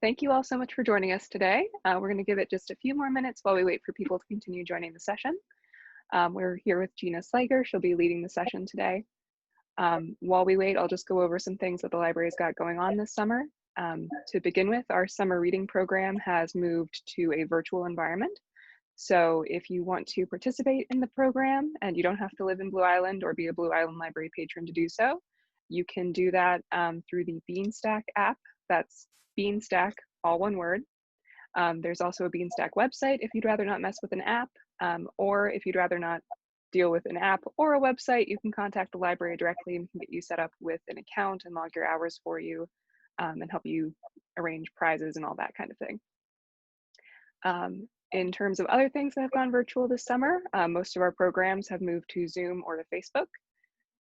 Thank you all so much for joining us today. We're going to give it just a few more minutes while we wait for people to continue joining the session. We're here with Gina Sliger. She'll be leading the session today. While we wait, I'll just go over some things that the library's got going on this summer. To begin with, our summer reading program has moved to a virtual environment. So if you want to participate in the program and you don't have to live in Blue Island or be a Blue Island Library patron to do so, you can do that through the Beanstack app. That's Beanstack, all one word. There's also a Beanstack website if you'd rather not mess with an app, or if you'd rather not deal with an app or a website, you can contact the library directly and we can get you set up with an account and log your hours for you and help you arrange prizes and all that kind of thing. In terms of other things that have gone virtual this summer, most of our programs have moved to Zoom or to Facebook.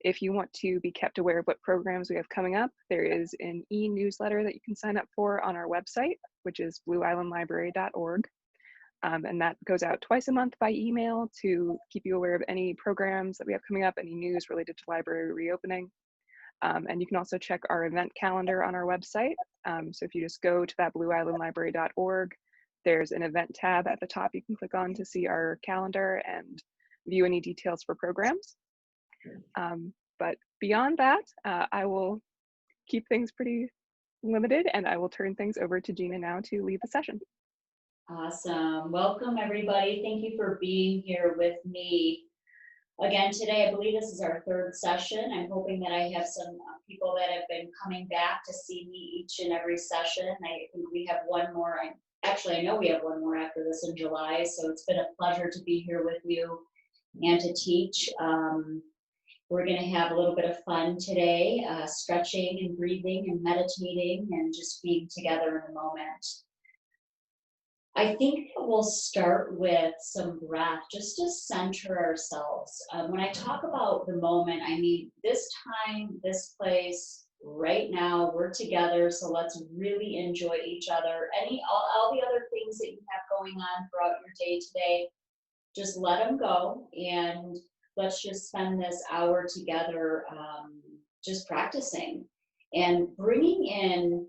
If you want to be kept aware of what programs we have coming up, there is an e-newsletter that you can sign up for on our website, which is blueislandlibrary.org. And that goes out twice a month by email to keep you aware of any programs that we have coming up, any news related to library reopening. And you can also check our event calendar on our website. So if you just go to that blueislandlibrary.org, there's an event tab at the top you can click on to see our calendar and view any details for programs. But beyond that, I will keep things pretty limited and I will turn things over to Gina now to lead the session. Awesome. Welcome, everybody. Thank you for being here with me again today. I believe this is our third session. I'm hoping that I have some people that have been coming back to see me each and every session. I think we have one more. Actually, I know we have one more after this in July, so it's been a pleasure to be here with you and to teach. We're going to have a little bit of fun today, stretching and breathing and meditating and just being together in a moment. I think we'll start with some breath just to center ourselves. When I talk about the moment, I mean this time, this place, right now, we're together, so let's really enjoy each other. All the other things that you have going on throughout your day today, just let them go and let's just spend this hour together just practicing and bringing in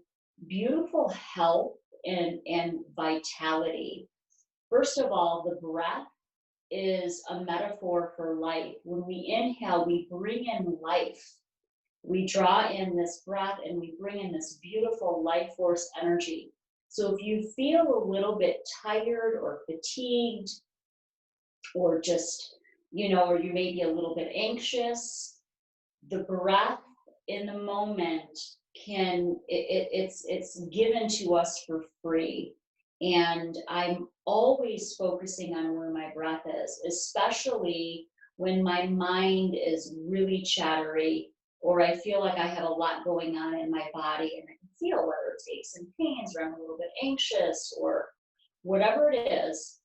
beautiful health and vitality. First of all, the breath is a metaphor for life. When we inhale, we bring in life. We draw in this breath and we bring in this beautiful life force energy. So if you feel a little bit tired or fatigued or just, or you may be a little bit anxious, the breath in the moment it's given to us for free. And I'm always focusing on where my breath is, especially when my mind is really chattery or I feel like I have a lot going on in my body and I can feel whether it's aches and pains or I'm a little bit anxious or whatever it is.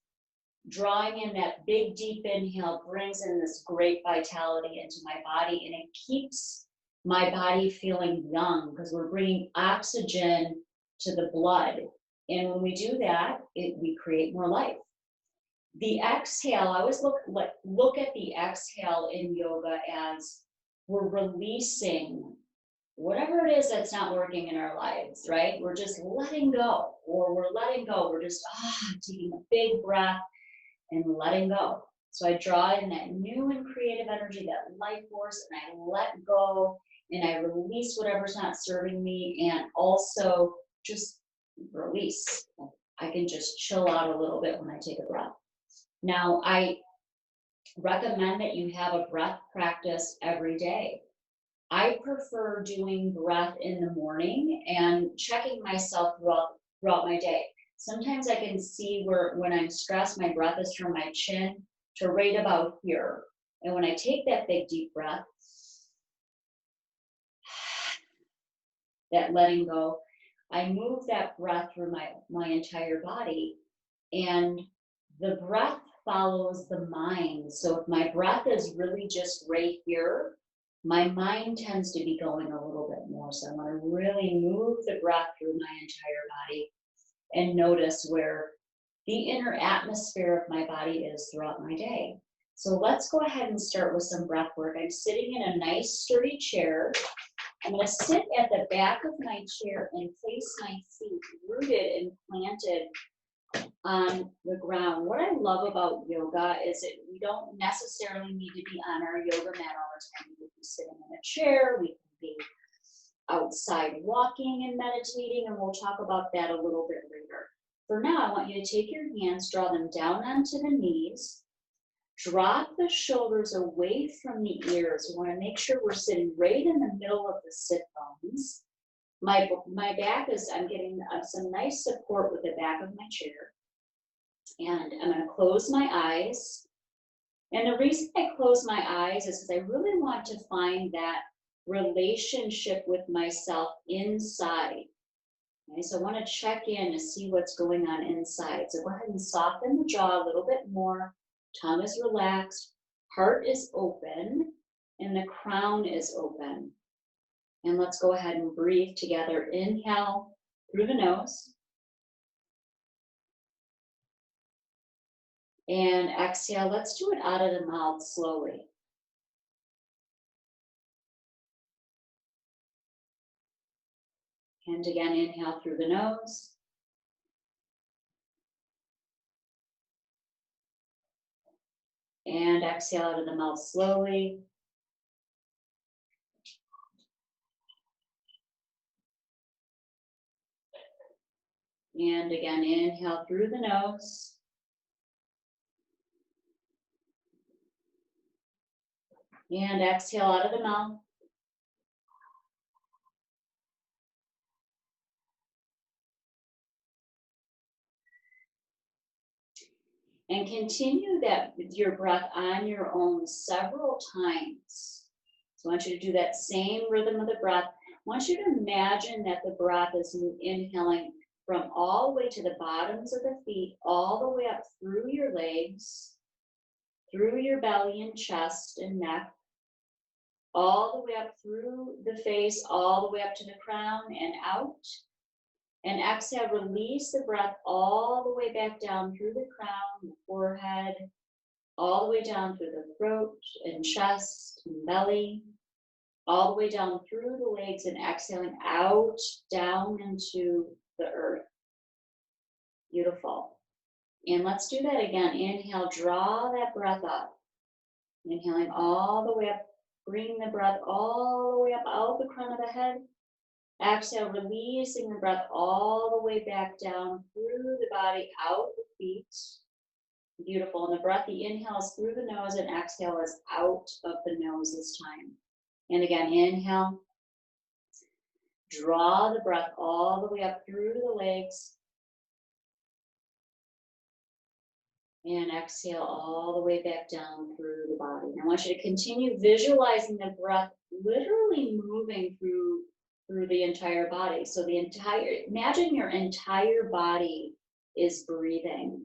Drawing in that big deep inhale brings in this great vitality into my body and it keeps my body feeling young because we're bringing oxygen to the blood. And when we do that, we create more life. The exhale, I always look at the exhale in yoga as we're releasing whatever it is that's not working in our lives, right? We're just letting go, or we're letting go. We're just taking a big breath and letting go. So I draw in that new and creative energy, that life force, and I let go and I release whatever's not serving me and also just release. I can just chill out a little bit when I take a breath. Now, I recommend that you have a breath practice every day. I prefer doing breath in the morning and checking myself throughout my day. Sometimes I can see when I'm stressed, my breath is from my chin to right about here. And when I take that big deep breath, that letting go, I move that breath through my entire body. And the breath follows the mind. So if my breath is really just right here, my mind tends to be going a little bit more. So I want to really move the breath through my entire body and notice where the inner atmosphere of my body is throughout my day. So let's go ahead and start with some breath work. I'm sitting in a nice sturdy chair. I'm going to sit at the back of my chair and place my feet rooted and planted on the ground. What I love about yoga is that we don't necessarily need to be on our yoga mat all the time. We can be sitting in a chair, we can be outside walking and meditating, and we'll talk about that a little bit later. For now, I want you to take your hands, draw them down onto the knees, drop the shoulders away from the ears. We want to make sure we're sitting right in the middle of the sit bones. My back is, I'm getting some nice support with the back of my chair. And I'm going to close my eyes. And the reason I close my eyes is because I really want to find that relationship with myself inside. Okay, so I want to check in to see what's going on inside. So go ahead and soften the jaw a little bit more. Tongue is relaxed, heart is open, and the crown is open. And let's go ahead and breathe together. Inhale through the nose. And exhale. Let's do it out of the mouth slowly. And again, inhale through the nose. And exhale out of the mouth slowly. And again, inhale through the nose. And exhale out of the mouth. And continue that with your breath on your own several times. So I want you to do that same rhythm of the breath. I want you to imagine that the breath is inhaling from all the way to the bottoms of the feet, all the way up through your legs, through your belly and chest and neck, all the way up through the face, all the way up to the crown and out. And exhale, release the breath all the way back down through the crown, the forehead, all the way down through the throat and chest and belly, all the way down through the legs, and exhaling out, down into the earth. Beautiful. And let's do that again. Inhale, draw that breath up. Inhaling all the way up, bring the breath all the way up out the crown of the head. Exhale, releasing the breath all the way back down through the body, out the feet. Beautiful. And the breath, the inhale is through the nose and exhale is out of the nose this time. And again, inhale. Draw the breath all the way up through the legs. And exhale all the way back down through the body. And I want you to continue visualizing the breath literally moving through the entire body. So imagine your entire body is breathing,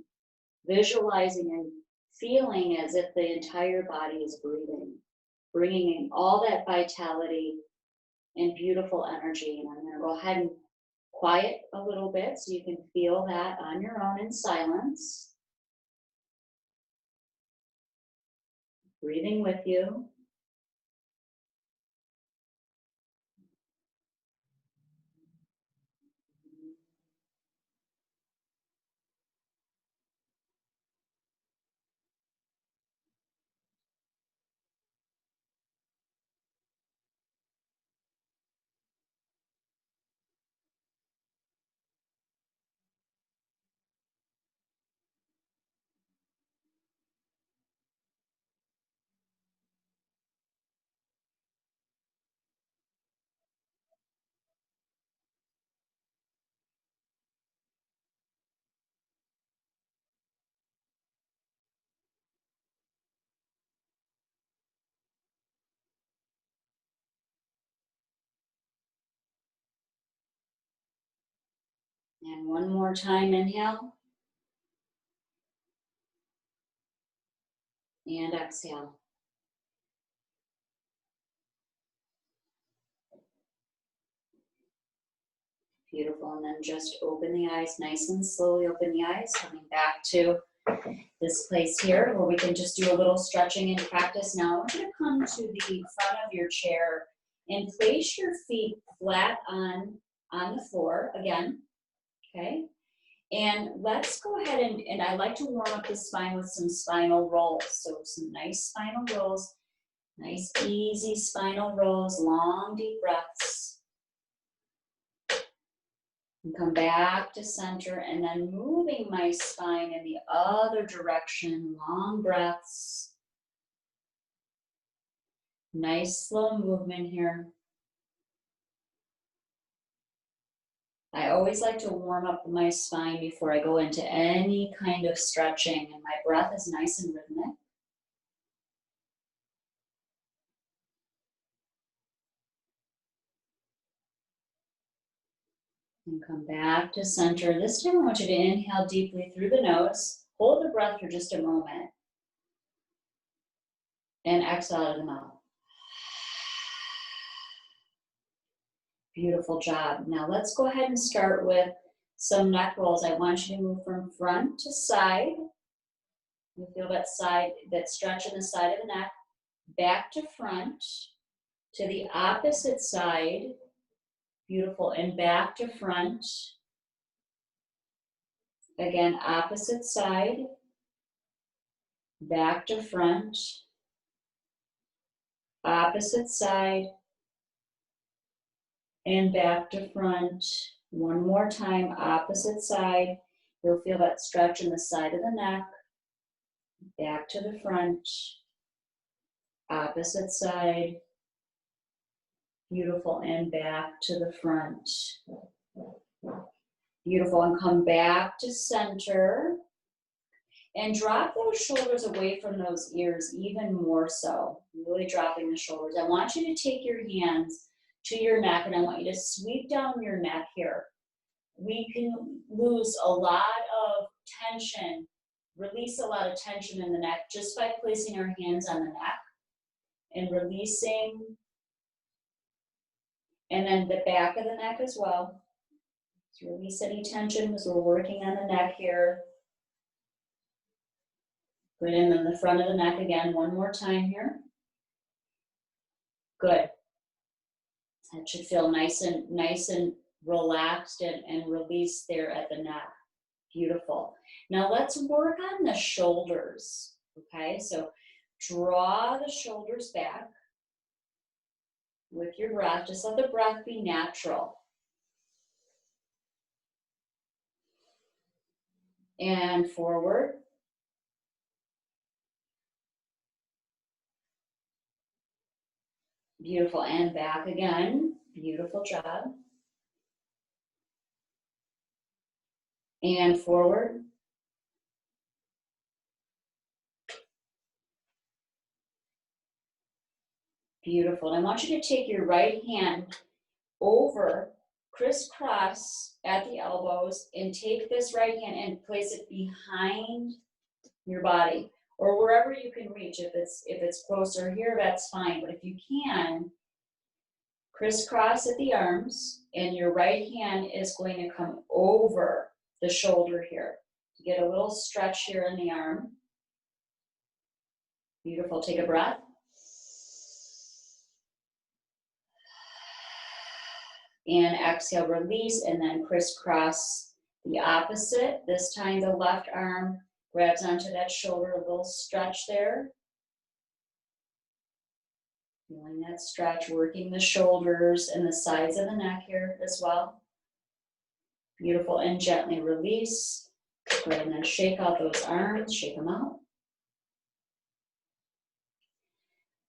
visualizing and feeling as if the entire body is breathing, bringing in all that vitality and beautiful energy. And I'm going to go ahead and quiet a little bit so you can feel that on your own in silence. Breathing with you. And one more time, inhale. And exhale. Beautiful. And then just open the eyes nice and slowly. Open the eyes, coming back to this place here where we can just do a little stretching and practice. Now I want you to come to the front of your chair And place your feet flat on the floor again, okay? And let's go ahead and I like to warm up the spine with some spinal rolls. So some nice spinal rolls, nice easy spinal rolls, long deep breaths. And come back to center and then moving my spine in the other direction, long breaths. Nice slow movement here. I always like to warm up my spine before I go into any kind of stretching, and my breath is nice and rhythmic. And come back to center. This time I want you to inhale deeply through the nose. Hold the breath for just a moment. And exhale out of the mouth. Beautiful job. Now let's go ahead and start with some neck rolls. I want you to move from front to side. You feel that side, that stretch in the side of the neck. Back to front, to the opposite side. Beautiful. And back to front. Again, opposite side. Back to front. Opposite side. And back to front. One more time, opposite side. You'll feel that stretch in the side of the neck. Back to the front. Opposite side. Beautiful. And back to the front. Beautiful. And come back to center. And drop those shoulders away from those ears even more so. Really dropping the shoulders. I want you to take your hands to your neck, and I want you to sweep down your neck here. We can lose a lot of tension, release a lot of tension in the neck just by placing our hands on the neck and releasing. And then the back of the neck as well. So release any tension as we're working on the neck here. Put it in the front of the neck again, one more time here. Good. That should feel nice and relaxed and released there at the neck. Beautiful. Now let's work on the shoulders. Okay, so draw the shoulders back with your breath. Just let the breath be natural. And forward. Beautiful. And back again. Beautiful job. And forward. Beautiful. And I want you to take your right hand over, crisscross at the elbows, and take this right hand and place it behind your body, or wherever you can reach. If it's closer here, that's fine. But if you can, crisscross at the arms, and your right hand is going to come over the shoulder here to get a little stretch here in the arm. Beautiful. Take a breath. And exhale, release, and then crisscross the opposite. This time the left arm grabs onto that shoulder, a little stretch there. Feeling that stretch, working the shoulders and the sides of the neck here as well. Beautiful. And gently release. Good. And then shake out those arms, shake them out.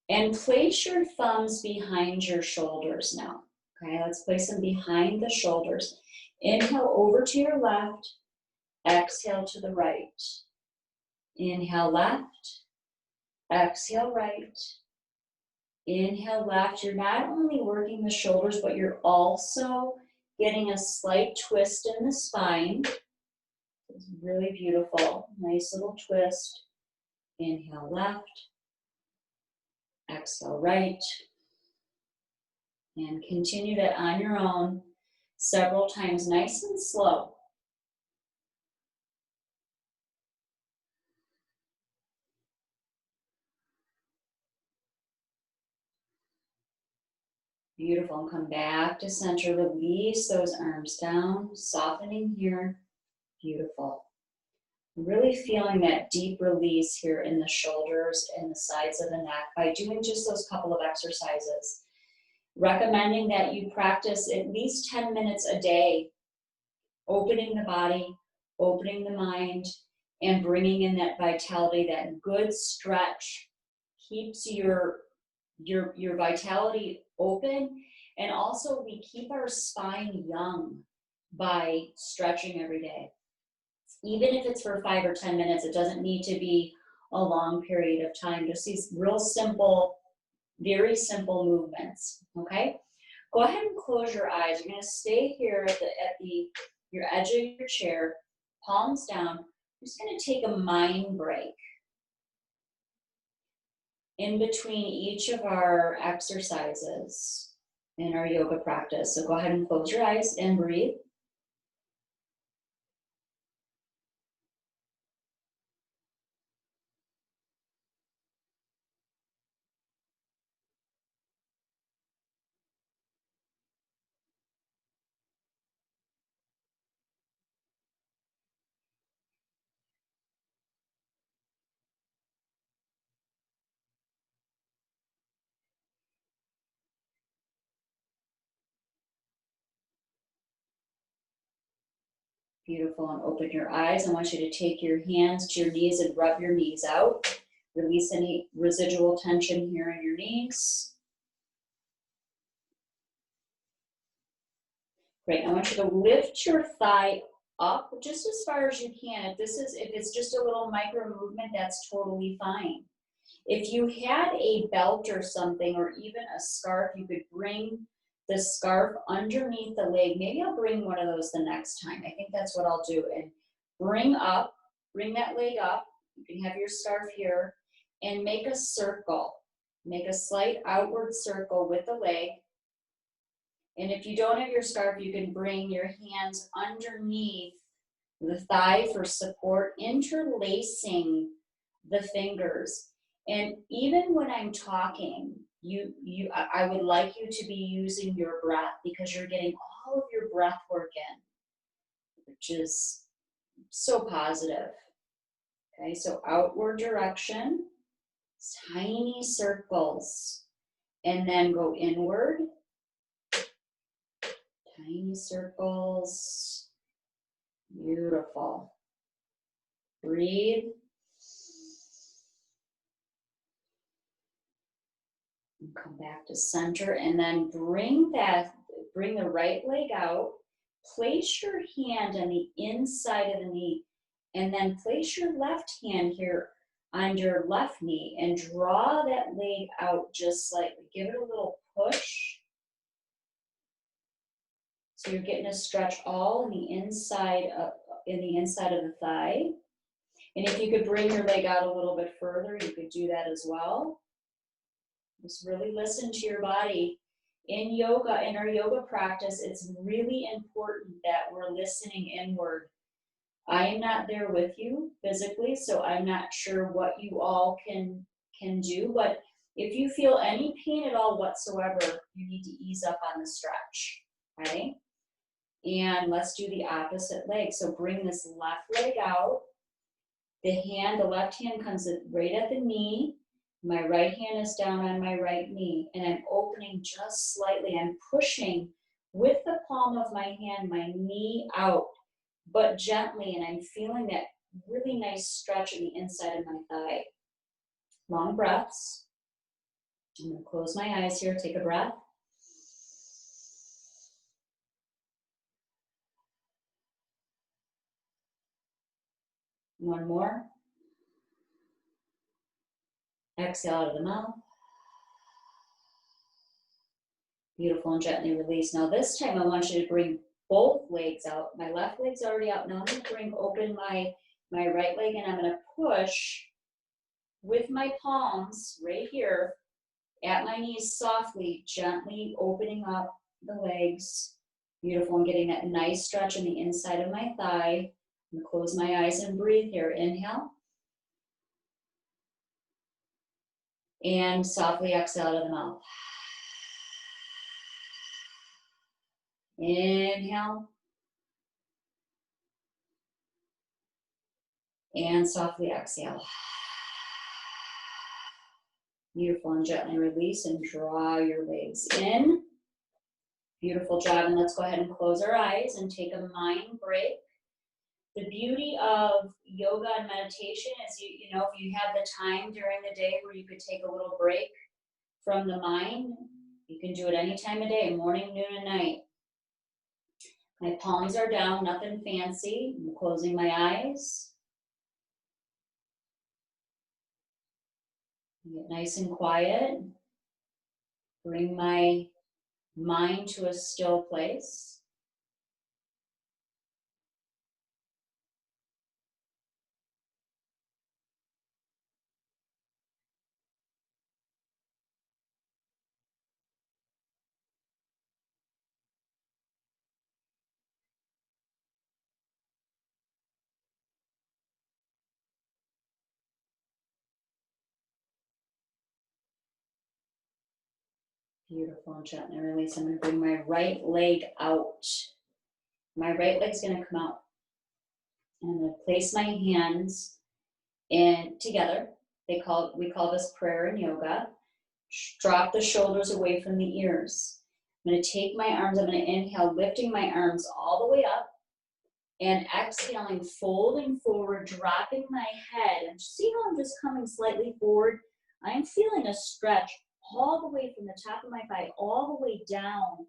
And place your thumbs behind your shoulders now. Okay, let's place them behind the shoulders. Inhale over to your left. Exhale to the right. Inhale left. Exhale right. Inhale left. You're not only working the shoulders, but you're also getting a slight twist in the spine. It's really beautiful. Nice little twist. Inhale left. Exhale right. And continue that on your own several times, nice and slow. Beautiful, and come back to center. Release those arms down, softening here. Beautiful. Really feeling that deep release here in the shoulders and the sides of the neck by doing just those couple of exercises. Recommending that you practice at least 10 minutes a day, opening the body, opening the mind, and bringing in that vitality. That good stretch keeps your vitality open, and also we keep our spine young by stretching every day. Even if it's for 5 or 10 minutes, it doesn't need to be a long period of time. Just these real simple, very simple movements, okay? Go ahead and close your eyes. You're gonna stay here at your edge of your chair, palms down. We're just gonna take a mind break in between each of our exercises in our yoga practice. So go ahead and close your eyes and breathe. Beautiful, and open your eyes. I want you to take your hands to your knees and rub your knees out. Release any residual tension here in your knees. Great, I want you to lift your thigh up just as far as you can. If it's just a little micro movement, that's totally fine. If you had a belt or something, or even a scarf, you could bring the scarf underneath the leg. Maybe I'll bring one of those the next time. I think that's what I'll do. And bring that leg up. You can have your scarf here and make a circle. Make a slight outward circle with the leg. And if you don't have your scarf, you can bring your hands underneath the thigh for support, interlacing the fingers. And even when I'm talking, I would like you to be using your breath, because you're getting all of your breath work in, which is so positive. Okay, so outward direction, tiny circles, and then go inward, tiny circles. Beautiful. Breathe. And come back to center, and then bring the right leg out. Place your hand on the inside of the knee, and then place your left hand here on your left knee and draw that leg out just slightly. Give it a little push. So you're getting a stretch all in the inside of the thigh. And if you could bring your leg out a little bit further, you could do that as well. Just really listen to your body. In yoga, in our yoga practice, it's really important that we're listening inward. I am not there with you physically, so I'm not sure what you all can do, but if you feel any pain at all whatsoever, you need to ease up on the stretch, okay? And let's do the opposite leg. So bring this left leg out. The left hand comes right at the knee. My right hand is down on my right knee, and I'm opening just slightly. I'm pushing with the palm of my hand, my knee out, but gently, and I'm feeling that really nice stretch in the inside of my thigh. Long breaths. I'm going to close my eyes here, take a breath. One more. Exhale out of the mouth. Beautiful, and gently release. Now this time I want you to bring both legs out. My left leg's already out. Now I'm going to open my right leg, and I'm going to push with my palms right here at my knees softly, gently opening up the legs. Beautiful, and getting that nice stretch in the inside of my thigh. I'm going to close my eyes and breathe here. Inhale. And softly exhale out of the mouth. Inhale. And softly exhale. Beautiful, and gently release and draw your legs in. Beautiful job, and let's go ahead and close our eyes and take a mind break. The beauty of yoga and meditation is, you know, if you have the time during the day where you could take a little break from the mind, you can do it any time of day, morning, noon, and night. My palms are down, nothing fancy. I'm closing my eyes. Get nice and quiet. Bring my mind to a still place. Beautiful, and gently release. I'm going to bring my right leg out. My right leg's going to come out. I'm going to place my hands in together. We call this prayer in yoga. Drop the shoulders away from the ears. I'm going to take my arms. I'm going to inhale, lifting my arms all the way up, and exhaling, folding forward, dropping my head. And see how I'm just coming slightly forward? I'm feeling a stretch all the way from the top of my thigh, all the way down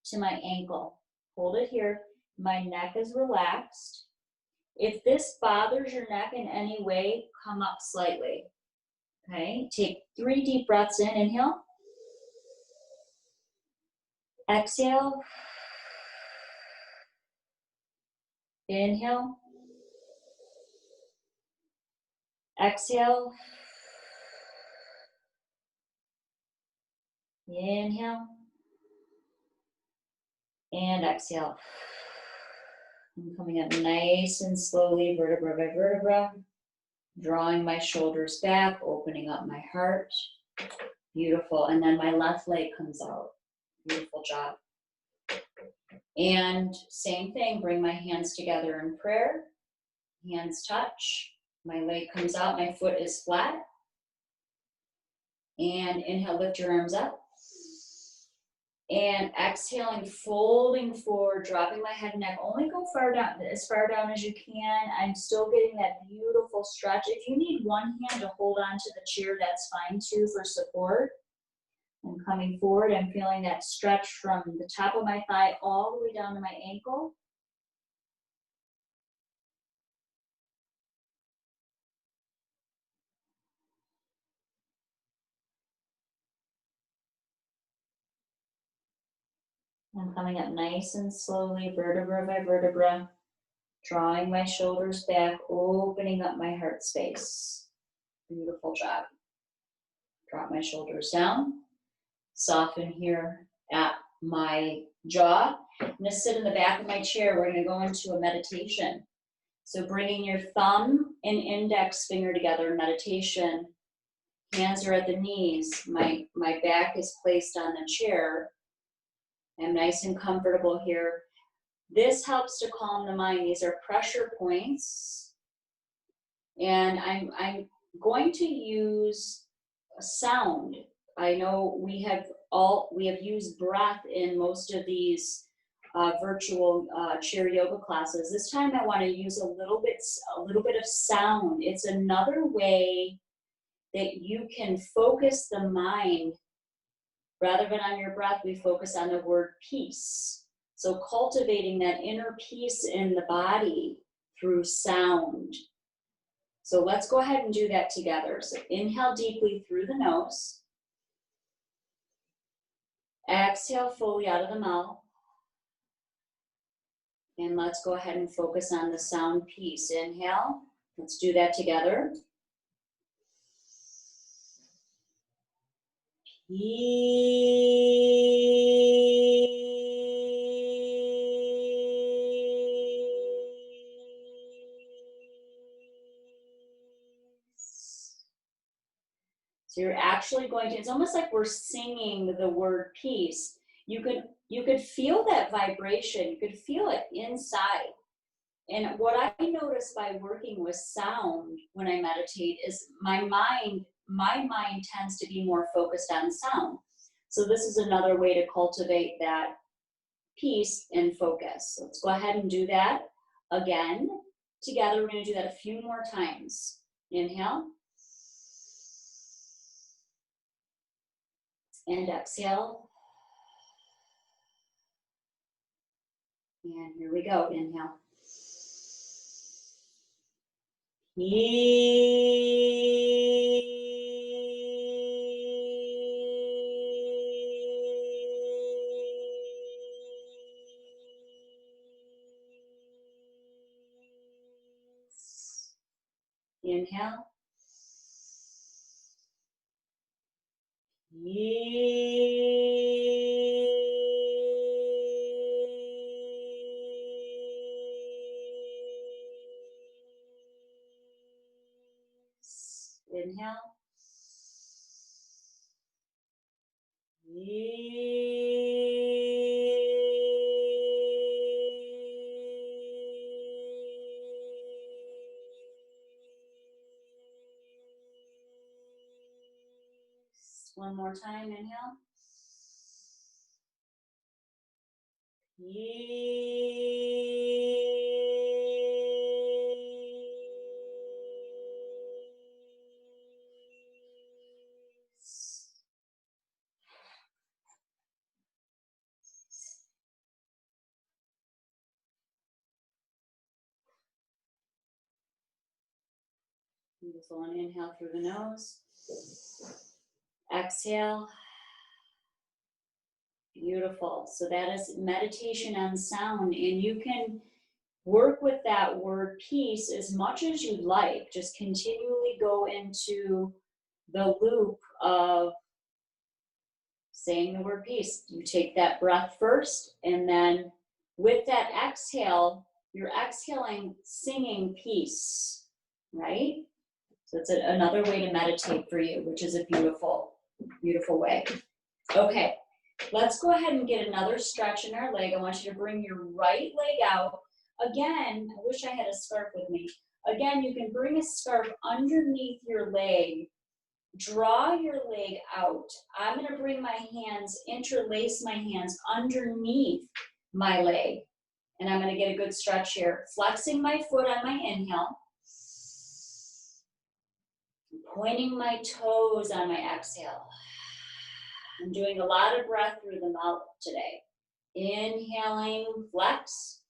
to my ankle. Hold it here. My neck is relaxed. If this bothers your neck in any way, come up slightly. Okay, take 3 deep breaths in. Inhale. Exhale. Inhale. Exhale. Inhale. And exhale. I'm coming up nice and slowly, vertebra by vertebra. Drawing my shoulders back, opening up my heart. Beautiful. And then my left leg comes out. Beautiful job. And same thing, bring my hands together in prayer. Hands touch. My leg comes out, my foot is flat. And inhale, lift your arms up. And exhaling, folding forward, dropping my head and neck. Only go as far down as you can. I'm still getting that beautiful stretch. If you need one hand to hold on to the chair, that's fine too for support. I'm coming forward. I'm feeling that stretch from the top of my thigh all the way down to my ankle. I'm coming up nice and slowly, vertebra by vertebra, drawing my shoulders back, opening up my heart space. Beautiful job. Drop my shoulders down. Soften here at my jaw. I'm going to sit in the back of my chair. We're going to go into a meditation. So bringing your thumb and index finger together in meditation. Hands are at the knees. My back is placed on the chair. I'm nice and comfortable here. This helps to calm the mind. These are pressure points. And I'm going to use a sound. I know we have used breath in most of these virtual chair yoga classes. This time I want to use a little bit of sound. It's another way that you can focus the mind. Rather than on your breath, we focus on the word peace. So cultivating that inner peace in the body through sound. So let's go ahead and do that together. So inhale deeply through the nose. Exhale fully out of the mouth. And let's go ahead and focus on the sound piece. Inhale. Let's do that together. So you're actually going to, it's almost like we're singing the word peace. you could feel that vibration. You could feel it inside. And what I notice by working with sound when I meditate is my mind tends to be more focused on sound. So this is another way to cultivate that peace and focus. So let's go ahead and do that again. Together, we're going to do that a few more times. Inhale. And exhale. And here we go. Inhale. Inhale. Inhale. One more time, inhale. Beautiful, and inhale through the nose. Exhale. Beautiful. So that is meditation on sound, and you can work with that word peace as much as you'd like. Just continually go into the loop of saying the word peace. You take that breath first, and then with that exhale, you're exhaling, singing peace, right? So it's another way to meditate for you, which is a beautiful, beautiful way. Okay, let's go ahead and get another stretch in our leg. I want you to bring your right leg out. Again, I wish I had a scarf with me. Again, you can bring a scarf underneath your leg. Draw your leg out. I'm going to bring my hands, interlace my hands underneath my leg. And I'm going to get a good stretch here. Flexing my foot on my inhale. Pointing my toes on my exhale. I'm doing a lot of breath through the mouth today. Inhaling, flex.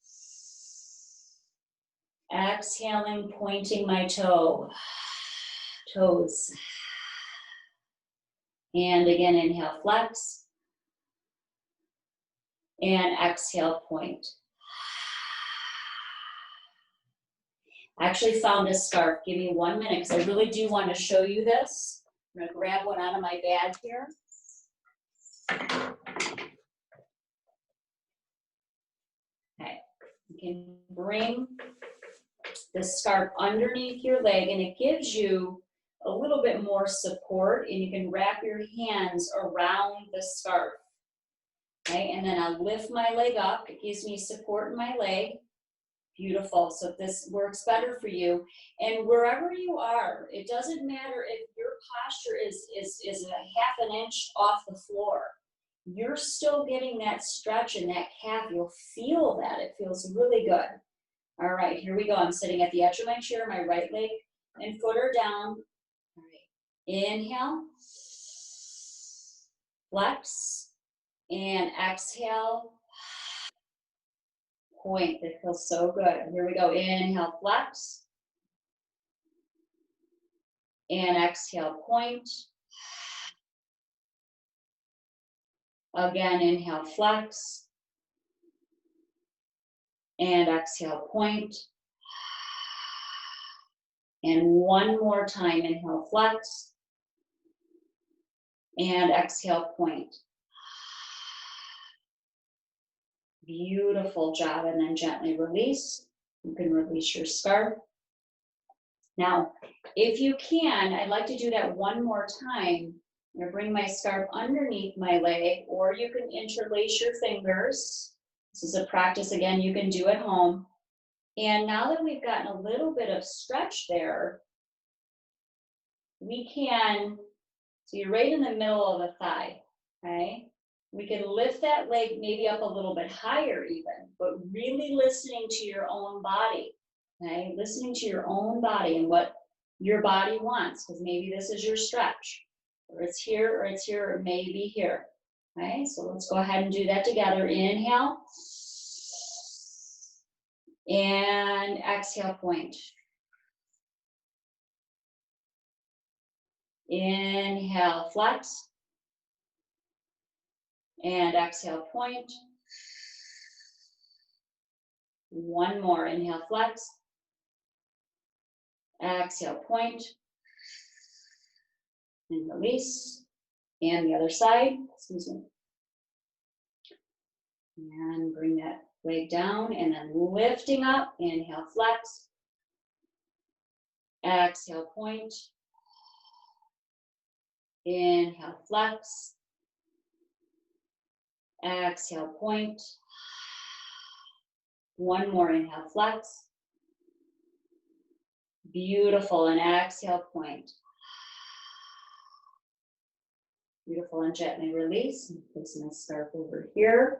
Exhaling, pointing my toes. And again, inhale, flex. And exhale, point. I actually found a scarf. Give me 1 minute because I really do want to show you this. I'm going to grab one out of my bag here. Okay, you can bring the scarf underneath your leg, and it gives you a little bit more support, and you can wrap your hands around the scarf. Okay, and then I'll lift my leg up. It gives me support in my leg. Beautiful. So if this works better for you, and wherever you are, it doesn't matter if your posture is a half an inch off the floor. You're still getting that stretch in that calf. You'll feel that. It feels really good. All right, here we go. I'm sitting at the edge of my chair. My right leg and foot are down. All right. Inhale. Flex. And exhale. Point. That feels so good. Here we go. Inhale, flex. And exhale, point. Again, inhale, flex. And exhale, point. And one more time, inhale, flex. And exhale, point. Beautiful job. And then gently release. You can release your scarf. Now, if you can, I'd like to do that one more time. I'm going to bring my scarf underneath my leg, or you can interlace your fingers. This is a practice, again, you can do at home. And now that we've gotten a little bit of stretch there, we can, so you're right in the middle of the thigh, okay? We can lift that leg maybe up a little bit higher even, but really listening to your own body, okay? Listening to your own body and what your body wants, because maybe this is your stretch, or it's here, or maybe here, okay? So let's go ahead and do that together. Inhale. And exhale, point. Inhale, flex. And exhale, point. One more. Inhale, flex. Exhale, point. And release. And the other side. Excuse me. And bring that leg down and then lifting up. Inhale, flex. Exhale, point. Inhale, flex. Exhale, point. One more. Inhale, flex. Beautiful. And exhale, point. Beautiful. And gently release. And place my scarf over here.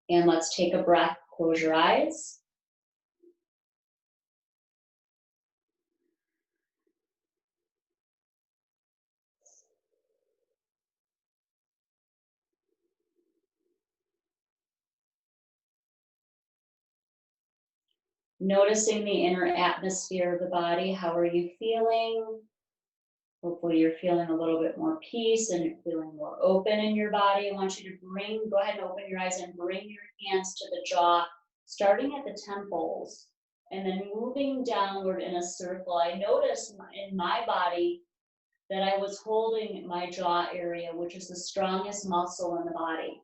And let's take a breath. Close your eyes. Noticing the inner atmosphere of the body. How are you feeling? Hopefully you're feeling a little bit more peace and you're feeling more open in your body. I want you to go ahead and open your eyes and bring your hands to the jaw, starting at the temples and then moving downward in a circle. I noticed in my body that I was holding my jaw area, which is the strongest muscle in the body.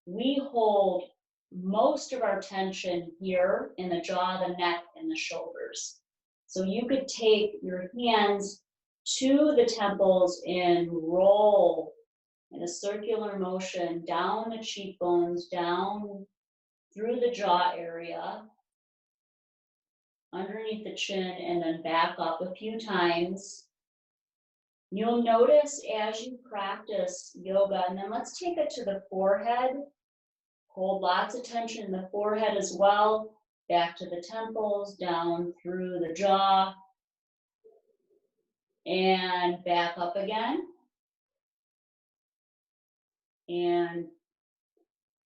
We hold most of our tension here in the jaw, the neck, and the shoulders. So you could take your hands to the temples and roll in a circular motion down the cheekbones, down through the jaw area, underneath the chin, and then back up a few times. You'll notice as you practice yoga, and then let's take it to the forehead. Hold lots of tension in the forehead as well. Back to the temples, down through the jaw, and back up again. And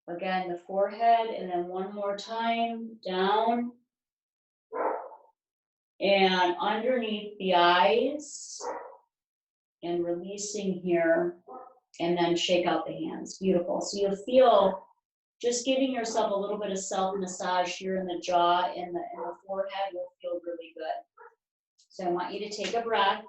again, the forehead, and then one more time, down. And underneath the eyes, and releasing here, and then shake out the hands. Beautiful. So you'll feel just giving yourself a little bit of self-massage here in the jaw and the forehead will feel really good. So I want you to take a breath.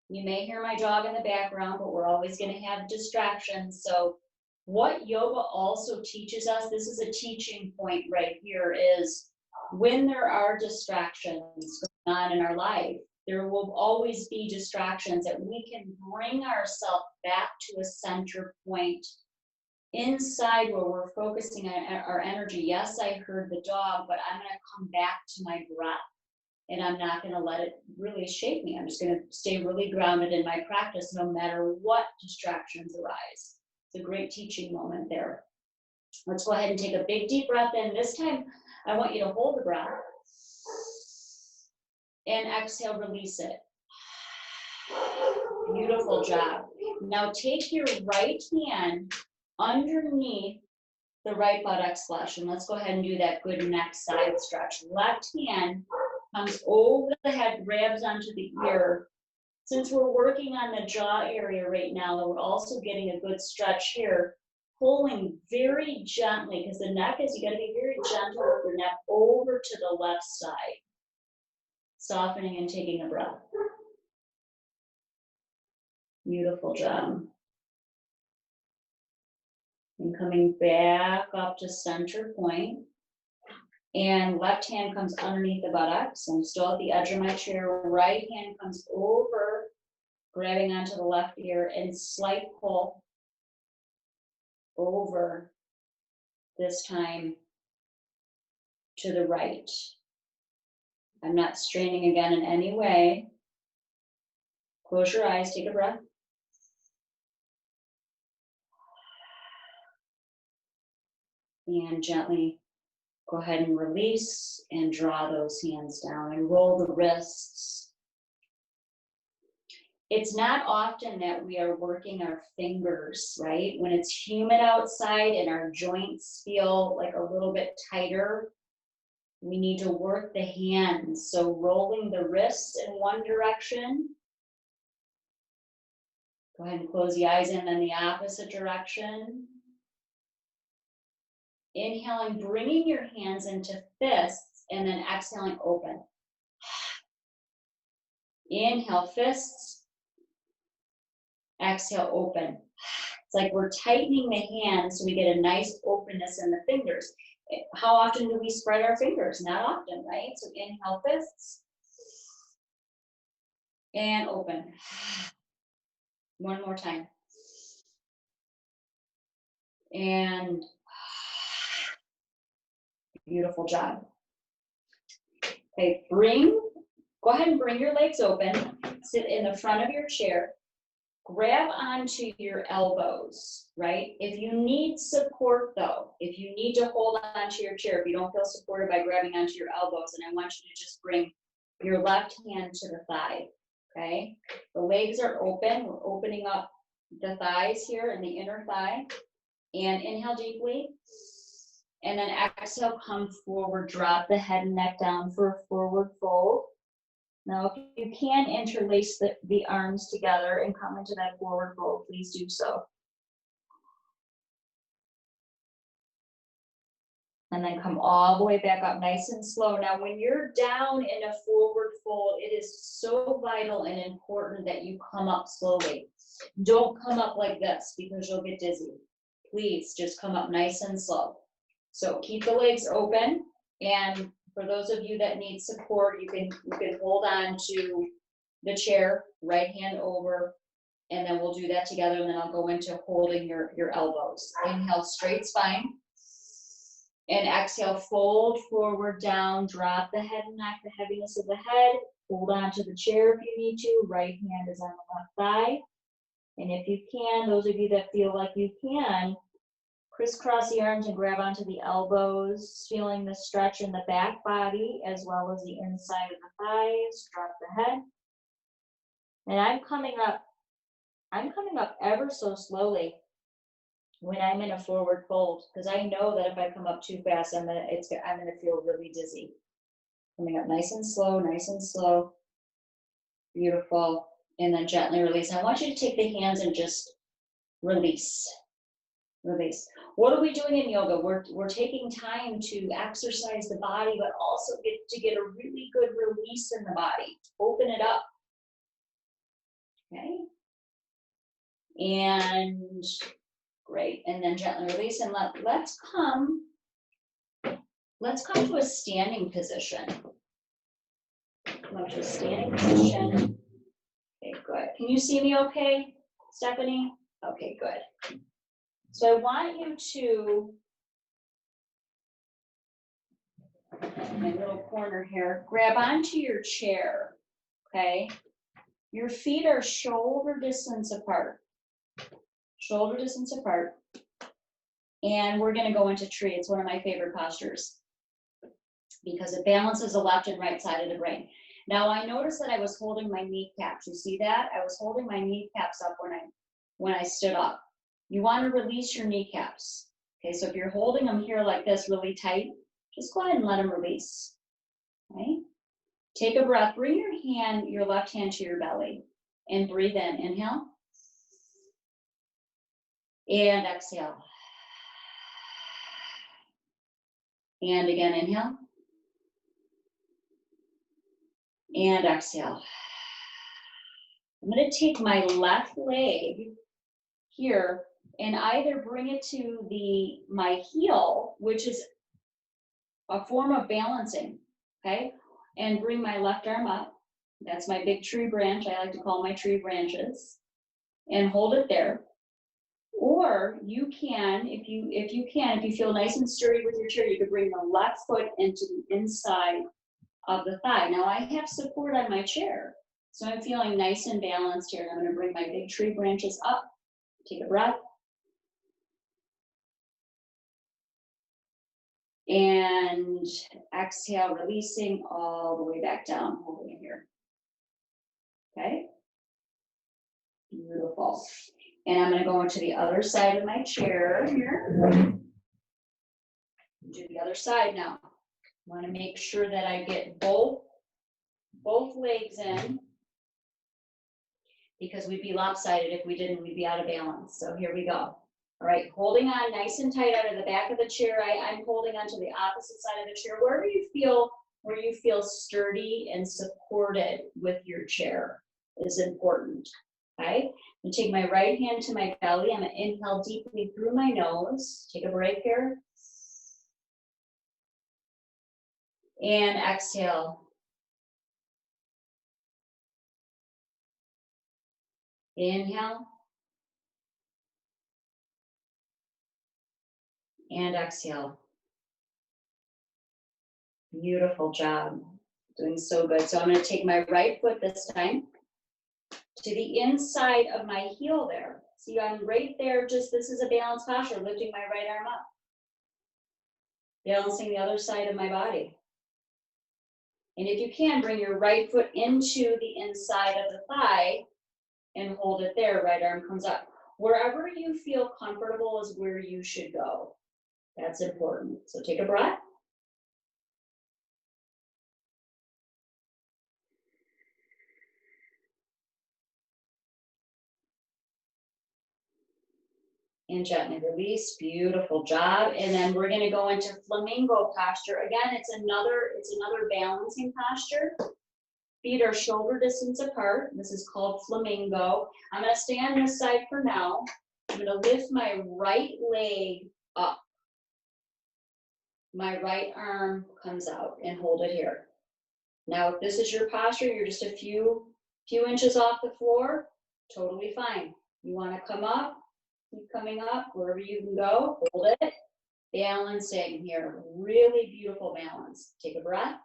You may hear my dog in the background, but we're always going to have distractions. So what yoga also teaches us, this is a teaching point right here, is when there are distractions going on in our life, there will always be distractions that we can bring ourselves back to a center point inside where we're focusing on our energy. Yes, I heard the dog, but I'm going to come back to my breath and I'm not going to let it really shake me. I'm just going to stay really grounded in my practice no matter what distractions arise. It's a great teaching moment there. Let's go ahead and take a big deep breath in. This time, I want you to hold the breath and exhale, release it. Beautiful job. Now take your right hand underneath the right buttocks flesh, and let's go ahead and do that good neck side stretch. Left hand comes over the head, grabs onto the ear. Since we're working on the jaw area right now, we're also getting a good stretch here, pulling very gently, because the neck is, you got to be very gentle with your neck over to the left side. Softening and taking a breath. Beautiful job. And coming back up to center point. And left hand comes underneath the buttocks. I'm still at the edge of my chair. Right hand comes over grabbing onto the left ear, and slight pull over, this time to the right. I'm not straining again in any way. Close your eyes, take a breath. And gently go ahead and release and draw those hands down and roll the wrists. It's not often that we are working our fingers, right? When it's humid outside and our joints feel like a little bit tighter, we need to work the hands. So rolling the wrists in one direction. Go ahead and close the eyes and then the opposite direction. Inhaling, bringing your hands into fists, and then exhaling, open. Inhale, fists. Exhale, open. It's like we're tightening the hands so we get a nice openness in the fingers. How often do we spread our fingers? Not often, right? So inhale, fists. And open. One more time. And beautiful job. Okay, go ahead and bring your legs open. Sit in the front of your chair. Grab onto your elbows, right? If you need support though, if you need to hold onto your chair, if you don't feel supported by grabbing onto your elbows, and I want you to just bring your left hand to the thigh, okay? The legs are open. We're opening up the thighs here and the inner thigh. And inhale deeply. And then exhale, come forward, drop the head and neck down for a forward fold. Now, if you can interlace the arms together and come into that forward fold, please do so. And then come all the way back up nice and slow. Now, when you're down in a forward fold, it is so vital and important that you come up slowly. Don't come up like this because you'll get dizzy. Please just come up nice and slow. So keep the legs open, and for those of you that need support, you can hold on to the chair, right hand over, and then we'll do that together, and then I'll go into holding your elbows. Inhale, straight spine, and exhale, fold forward, down, drop the head and neck, the heaviness of the head, hold on to the chair if you need to, right hand is on the left thigh, and if you can, those of you that feel like you can, crisscross the arms and grab onto the elbows, feeling the stretch in the back body as well as the inside of the thighs. Drop the head. And I'm coming up ever so slowly when I'm in a forward fold, because I know that if I come up too fast, I'm gonna feel really dizzy. Coming up nice and slow, nice and slow. Beautiful. And then gently release. I want you to take the hands and just release. Release. What are we doing in yoga? We're taking time to exercise the body, but also get a really good release in the body. Open it up. Okay. And great. And then gently release, and let's come to a standing position. Come up to a standing position. Okay, good. Can you see me okay, Stephanie? Okay, good. So I want you to, my little corner here, grab onto your chair, okay? Your feet are shoulder distance apart. Shoulder distance apart. And we're gonna go into tree. It's one of my favorite postures because it balances the left and right side of the brain. Now I noticed that I was holding my kneecaps. You see that? I was holding my kneecaps up when I stood up. You want to release your kneecaps. Okay, so if you're holding them here like this really tight, just go ahead and let them release. Okay? Take a breath. Bring your left hand to your belly and breathe in. Inhale. And exhale. And again, inhale. And exhale. I'm going to take my left leg here and either bring it to my heel, which is a form of balancing, okay? And bring my left arm up, That's my big tree branch. I like to call my tree branches. And hold it there. Or you can, if you feel nice and sturdy with your chair, you could bring the left foot into the inside of the thigh. Now I have support on my chair, so I'm feeling nice and balanced here. And I'm going to bring my big tree branches up. Take a breath. And exhale, releasing all the way back down, holding it here. Okay? Beautiful. And I'm going to go into the other side of my chair here. Do the other side now. I want to make sure that I get both legs in, because we'd be lopsided if we didn't. We'd be out of balance. So here we go. All right, holding on nice and tight out of the back of the chair. I'm holding on to the opposite side of the chair. Where you feel sturdy and supported with your chair is important. Okay, I'm take my right hand to my belly. I'm going to inhale deeply through my nose. Take a break here. And exhale. Inhale. And exhale. Beautiful job. Doing so good. So I'm going to take my right foot this time to the inside of my heel there. See, I'm right there. Just this is a balanced posture, lifting my right arm up. Balancing the other side of my body. And if you can, bring your right foot into the inside of the thigh and hold it there. Right arm comes up. Wherever you feel comfortable is where you should go. That's important. So take a breath. And gently release. Beautiful job. And then we're going to go into Flamingo Posture. Again, it's another balancing posture. Feet are shoulder distance apart. This is called Flamingo. I'm going to stay on this side for now. I'm going to lift my right leg up. My right arm comes out and hold it here. Now, if this is your posture, you're just a few inches off the floor, totally fine. You want to come up, keep coming up, wherever you can go, hold it. Balancing here, really beautiful balance. Take a breath.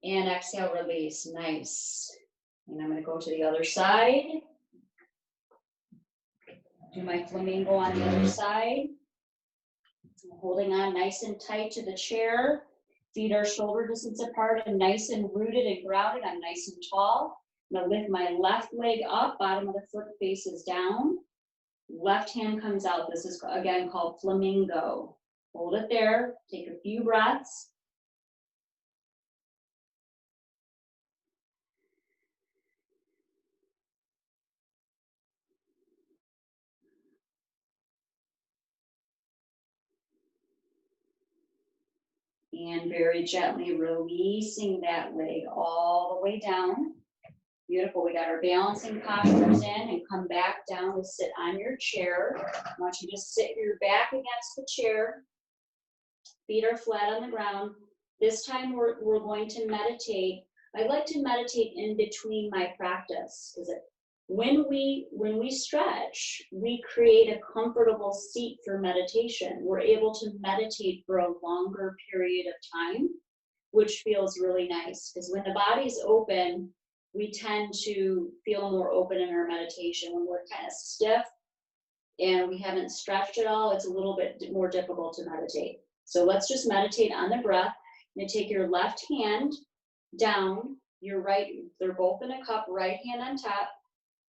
And exhale, release, nice. And I'm going to go to the other side. Do my flamingo on the other side. I'm holding on nice and tight to the chair. Feet are shoulder distance apart and nice and rooted and grounded. I'm nice and tall. I'm going to lift my left leg up, bottom of the foot faces down. Left hand comes out. This is, again, called Flamingo. Hold it there. Take a few breaths. And very gently releasing that leg all the way down. Beautiful. We got our balancing postures in, and come back down to sit on your chair. I want you to sit your back against the chair. Feet are flat on the ground. This time we're going to meditate. I like to meditate in between my practice, because when we stretch, we create a comfortable seat for meditation. We're able to meditate for a longer period of time, which feels really nice, because when the body's open, we tend to feel more open in our meditation. When we're kind of stiff and we haven't stretched at all, it's a little bit more difficult to meditate. So let's just meditate on the breath. And take your left hand down, your right, they're both in a cup, right hand on top.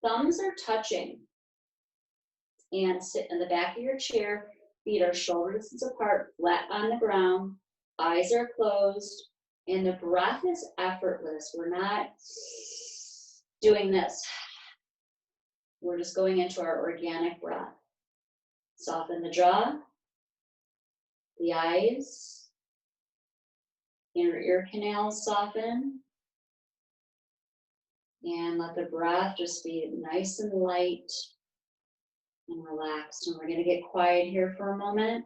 Thumbs are touching. And sit in the back of your chair. Feet are shoulder distance apart, flat on the ground. Eyes are closed. And the breath is effortless. We're not doing this. We're just going into our organic breath. Soften the jaw, the eyes, inner ear canals soften. And let the breath just be nice and light and relaxed. And we're going to get quiet here for a moment.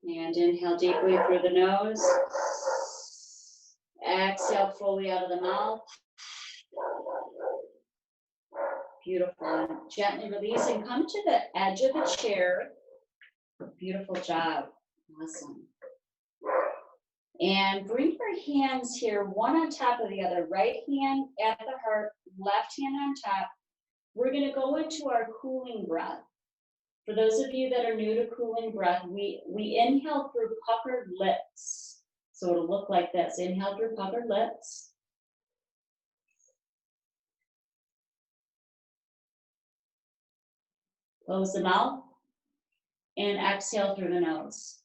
And inhale deeply through the nose. Exhale fully out of the mouth. Beautiful. And gently release and come to the edge of the chair. Beautiful job. Awesome. And bring your hands here, one on top of the other. Right hand at the heart, left hand on top. We're going to go into our cooling breath. For those of you that are new to cooling breath, we inhale through puckered lips. So it'll look like this. Inhale through puckered lips. Close the mouth. And exhale through the nose.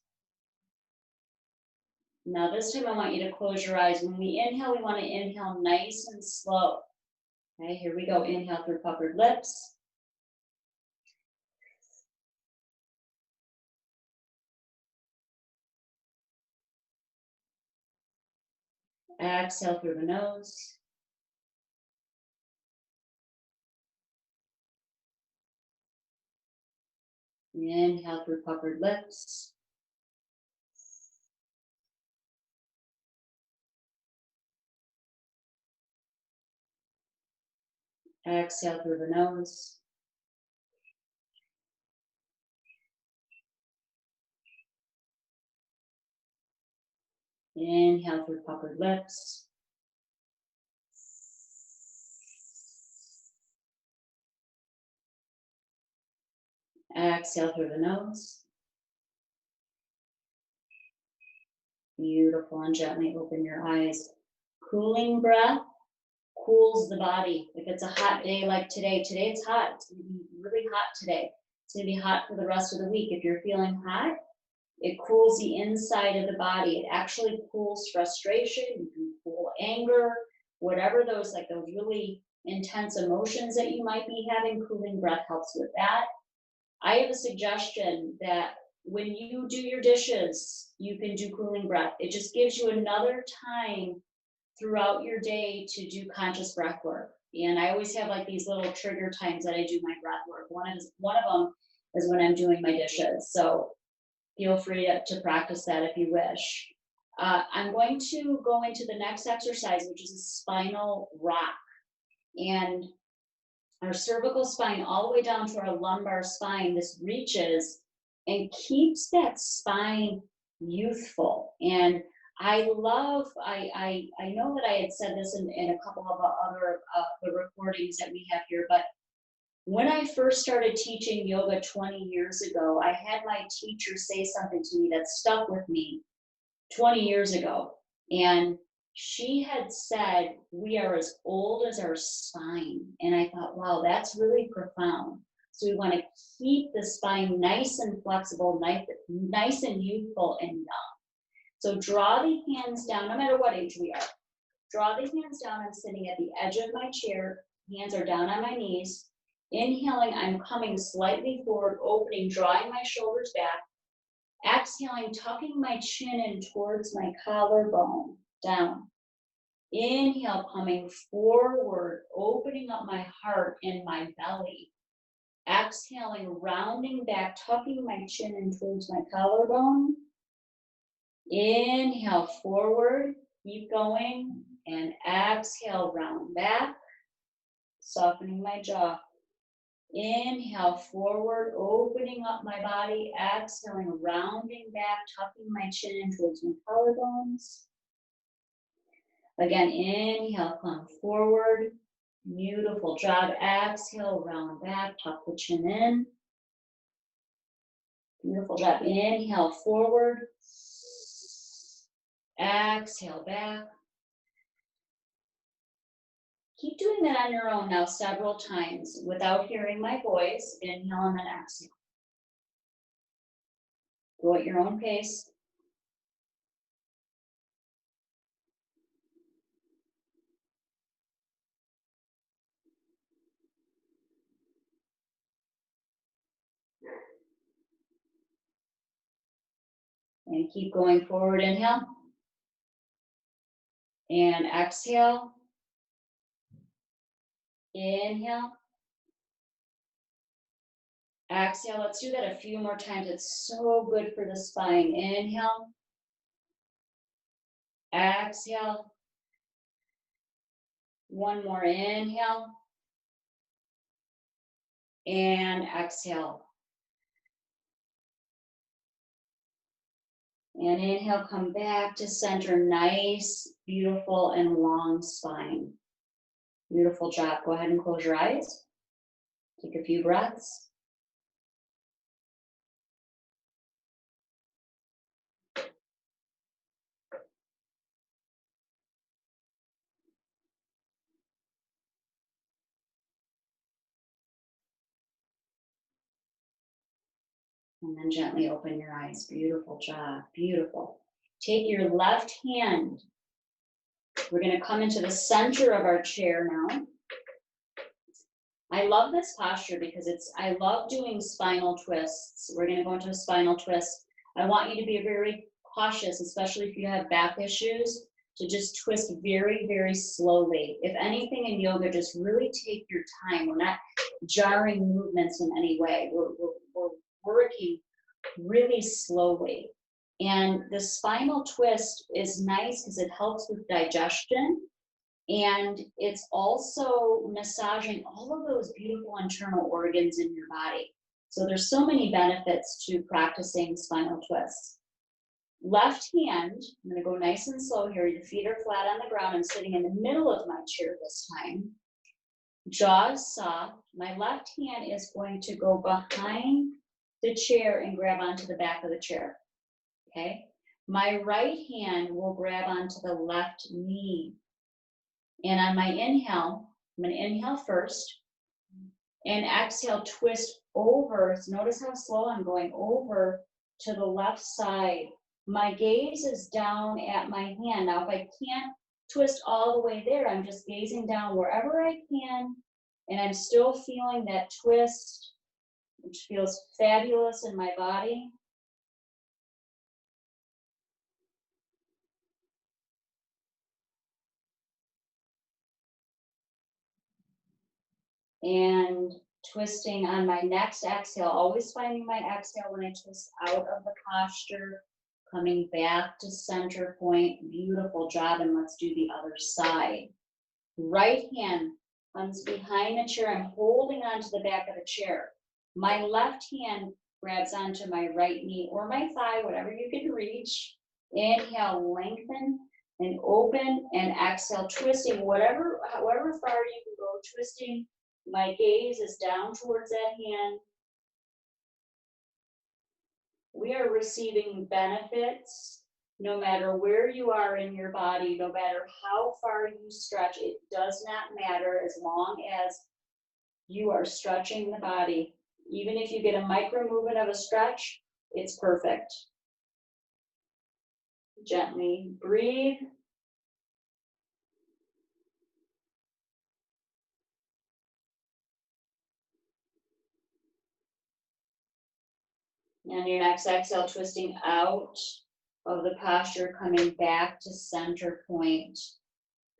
Now this time I want you to close your eyes. When we inhale, we want to inhale nice and slow. Okay, here we go. Inhale through puckered lips. Exhale through the nose. Inhale through puckered lips. Exhale through the nose. Inhale through puckered lips. Exhale through the nose. Beautiful, and gently open your eyes. Cooling breath cools the body. If it's a hot day like today it's hot. It's going to be really hot today. It's going to be hot for the rest of the week. If you're feeling hot, it cools the inside of the body. It actually cools frustration. You can cool anger, whatever those really intense emotions that you might be having. Cooling breath helps with that. I have a suggestion that when you do your dishes, you can do cooling breath. It just gives you another time throughout your day to do conscious breath work. And I always have like these little trigger times that I do my breath work. One of them is when I'm doing my dishes. So feel free to practice that if you wish. I'm going to go into the next exercise, which is a spinal rock. And our cervical spine all the way down to our lumbar spine, this reaches and keeps that spine youthful. And I know that I had said this in a couple of other the recordings that we have here, but when I first started teaching yoga 20 years ago, I had my teacher say something to me that stuck with me 20 years ago. And she had said, we are as old as our spine. And I thought, wow, that's really profound. So we want to keep the spine nice and flexible, nice and youthful and young. So draw the hands down, no matter what age we are. Draw the hands down. I'm sitting at the edge of my chair. Hands are down on my knees. Inhaling, I'm coming slightly forward, opening, drawing my shoulders back. Exhaling, tucking my chin in towards my collarbone, down. Inhale, coming forward, opening up my heart and my belly. Exhaling, rounding back, tucking my chin in towards my collarbone. Inhale, forward, keep going, and exhale, round back, softening my jaw. Inhale, forward, opening up my body. Exhaling, rounding back, tucking my chin in towards my collarbones. Again, inhale, come forward. Beautiful job. Exhale, round back, tuck the chin in. Beautiful job. Inhale, forward. Exhale, back. Keep doing that on your own now several times without hearing my voice. Inhale and then exhale. Go at your own pace. And keep going forward. Inhale. And exhale. Inhale. Exhale, let's do that a few more times. It's so good for the spine. Inhale. Exhale. One more inhale. And exhale. And inhale, come back to center. Nice, beautiful, and long spine. Beautiful job. Go ahead and close your eyes. Take a few breaths. And then gently open your eyes. Beautiful job. Beautiful. Take your left hand. We're going to come into the center of our chair now. I love this posture because I love doing spinal twists. We're going to go into a spinal twist. I want you to be very cautious, especially if you have back issues, to just twist very, very slowly. If anything in yoga, just really take your time. We're not jarring movements in any way. We're working really slowly. And the spinal twist is nice because it helps with digestion. And it's also massaging all of those beautiful internal organs in your body. So there's so many benefits to practicing spinal twists. Left hand, I'm going to go nice and slow here. The feet are flat on the ground. I'm sitting in the middle of my chair this time. Jaws soft. My left hand is going to go behind the chair and grab onto the back of the chair. Okay? My right hand will grab onto the left knee. And on my inhale, I'm going to inhale first and exhale, twist over. So notice how slow I'm going over to the left side. My gaze is down at my hand. Now, if I can't twist all the way there, I'm just gazing down wherever I can, and I'm still feeling that twist, which feels fabulous in my body. And twisting on my next exhale, always finding my exhale when I twist out of the posture, coming back to center point. Beautiful job. And let's do the other side. Right hand comes behind the chair. I'm holding onto the back of the chair. My left hand grabs onto my right knee or my thigh, whatever you can reach. Inhale, lengthen and open, and exhale, twisting however far you can go, twisting. My gaze is down towards that hand. We are receiving benefits no matter where you are in your body, no matter how far you stretch. It does not matter as long as you are stretching the body. Even if you get a micro movement of a stretch, it's perfect. Gently breathe. And your next exhale, twisting out of the posture, coming back to center point.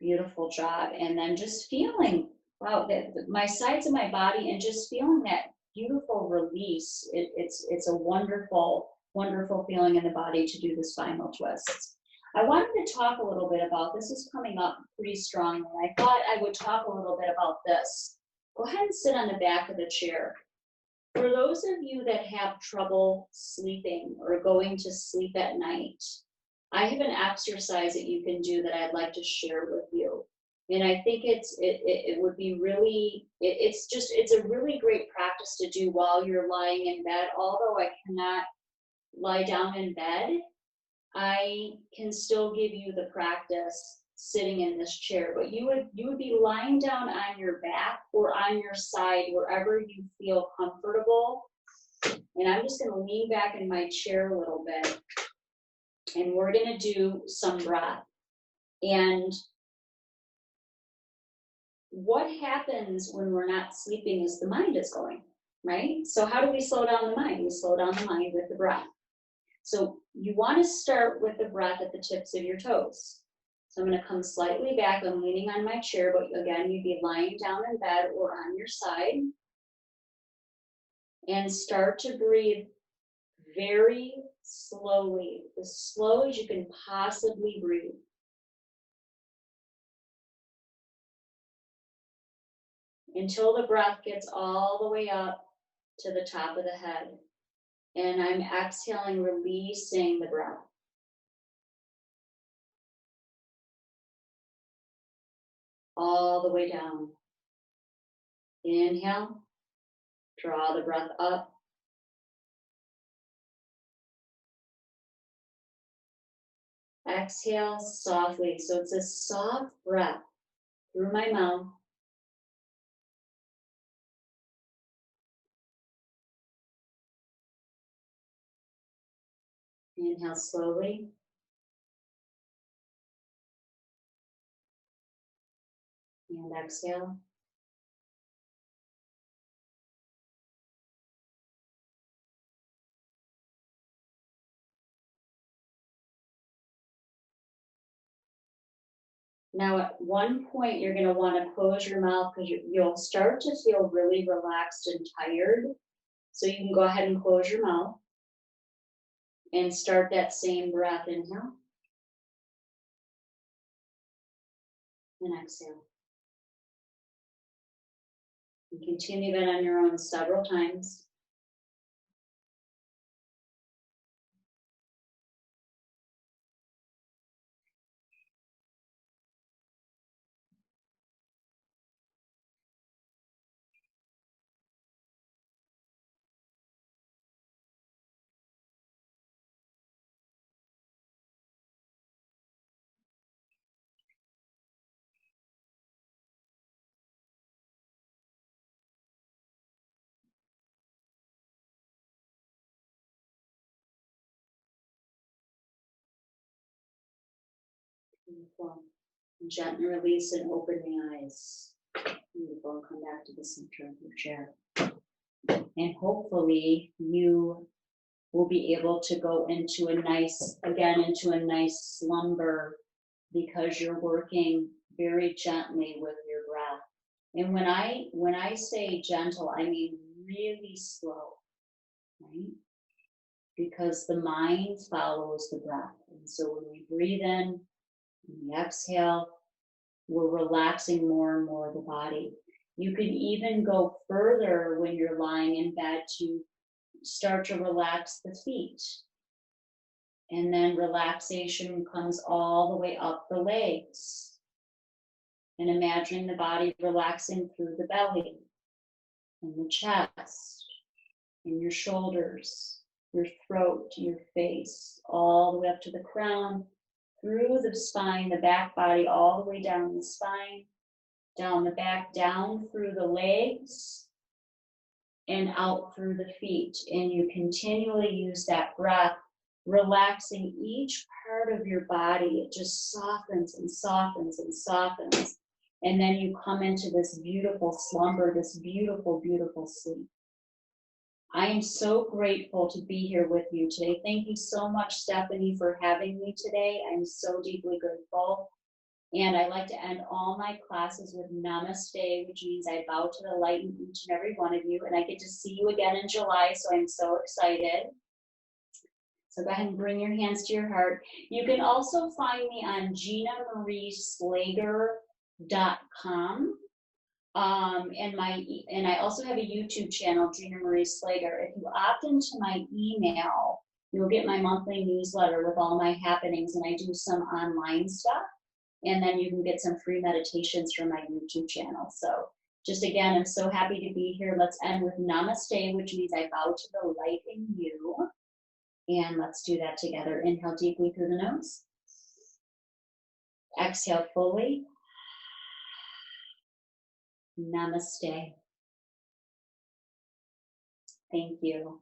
Beautiful job. And then just feeling, wow, my sides of my body, and just feeling that beautiful release. It's a wonderful, wonderful feeling in the body to do the spinal twists. I wanted to talk a little bit about, this is coming up pretty strongly. I thought I would talk a little bit about this. Go ahead and sit on the back of the chair. For those of you that have trouble sleeping or going to sleep at night, I have an exercise that you can do that I'd like to share with you. And I think it would be really, it's a really great practice to do while you're lying in bed. Although I cannot lie down in bed, I can still give you the practice sitting in this chair. But you would be lying down on your back or on your side, wherever you feel comfortable. And I'm just going to lean back in my chair a little bit. And we're going to do some breath. And what happens when we're not sleeping is the mind is going, right? So how do we slow down the mind? We slow down the mind with the breath. So you want to start with the breath at the tips of your toes. So I'm going to come slightly back. I'm leaning on my chair, but again, you'd be lying down in bed or on your side. And start to breathe very slowly, as slow as you can possibly breathe. Until the breath gets all the way up to the top of the head. And I'm exhaling, releasing the breath. All the way down. Inhale, draw the breath up. Exhale softly. So it's a soft breath through my mouth. Inhale slowly. And exhale. Now at one point you're going to want to close your mouth because you'll start to feel really relaxed and tired. So you can go ahead and close your mouth and start that same breath. Inhale and exhale. And continue that on your own several times. Beautiful. Gently release and open the eyes. Beautiful. And come back to the center of your chair. And hopefully you will be able to go into a nice slumber because you're working very gently with your breath. And when I say gentle, I mean really slow, right? Because the mind follows the breath. And so when we breathe in, and we exhale, we're relaxing more and more the body. You can even go further when you're lying in bed to start to relax the feet. And then relaxation comes all the way up the legs. And imagining the body relaxing through the belly and the chest and your shoulders, your throat, your face, all the way up to the crown, through the spine, the back body, all the way down the spine, down the back, down through the legs, and out through the feet. And you continually use that breath, relaxing each part of your body. It just softens and softens and softens. And then you come into this beautiful slumber, this beautiful, beautiful sleep. I am so grateful to be here with you today. Thank you so much, Stephanie, for having me today. I'm so deeply grateful. And I like to end all my classes with namaste, which means I bow to the light in each and every one of you. And I get to see you again in July, so I'm so excited. So go ahead and bring your hands to your heart. You can also find me on GinaMarieSlager.com. And I also have a YouTube channel, Gina Marie Slager. If you opt into my email, you'll get my monthly newsletter with all my happenings, and I do some online stuff. And then you can get some free meditations from my YouTube channel. So just again, I'm so happy to be here. Let's end with namaste, which means I bow to the light in you. And let's do that together. Inhale deeply through the nose. Exhale fully. Namaste. Thank you.